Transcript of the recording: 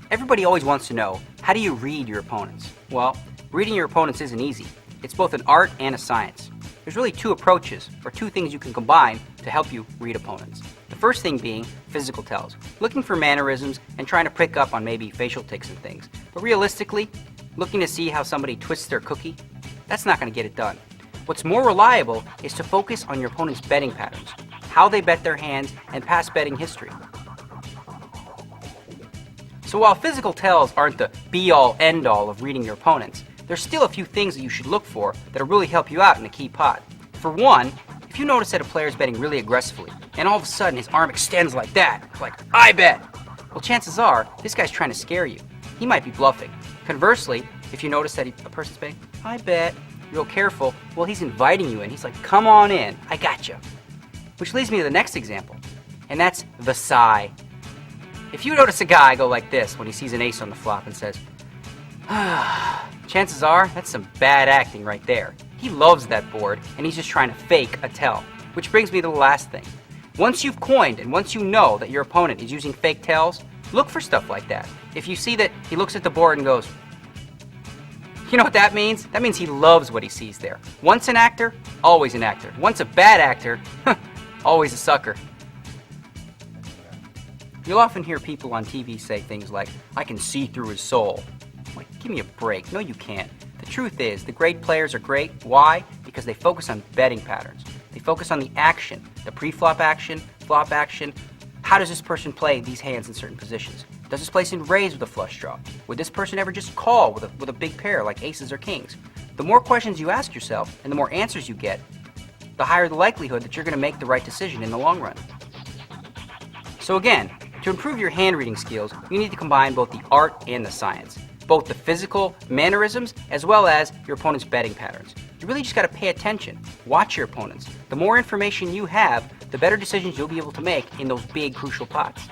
Everybody always wants to know, how do you read your opponents? Well, reading your opponents isn't easy. It's both an art and a science. There's really two approaches, or two things you can combine to help you read opponents. The first thing being physical tells, looking for mannerisms and trying to pick up on maybe facial tics and things. But realistically, looking to see how somebody twists their cookie, that's not going to get it done. What's more reliable is to focus on your opponent's betting patterns, how they bet their hands, and past betting history. So while physical tells aren't the be-all, end-all of reading your opponents, there's still a few things that you should look for that'll really help you out in a key pot. For one, if you notice that a player is betting really aggressively, and all of a sudden his arm extends like that, like, I bet! Well, chances are, this guy's trying to scare you. He might be bluffing. Conversely, if you notice that a person's betting, I bet, real careful, well, he's inviting you in. He's like, come on in, I gotcha. Which leads me to the next example, and that's the sigh. If you notice a guy go like this when he sees an ace on the flop and says, chances are that's some bad acting right there. He loves that board and he's just trying to fake a tell. Which brings me to the last thing. Once you've coined and once you know that your opponent is using fake tells, look for stuff like that. If you see that he looks at the board and goes, you know what that means? That means he loves what he sees there. Once an actor, always an actor. Once a bad actor, always a sucker. You'll often hear people on TV say things like, I can see through his soul. Like, give me a break. No, you can't. The truth is, the great players are great. Why? Because they focus on betting patterns. They focus on the action, the pre-flop action, flop action. How does this person play these hands in certain positions? Does this person raise with a flush draw? Would this person ever just call with a big pair like aces or kings? The more questions you ask yourself and the more answers you get, the higher the likelihood that you're going to make the right decision in the long run. So again, to improve your hand reading skills, you need to combine both the art and the science, both the physical mannerisms as well as your opponent's betting patterns. You really just got to pay attention, watch your opponents. The more information you have, the better decisions you'll be able to make in those big crucial pots.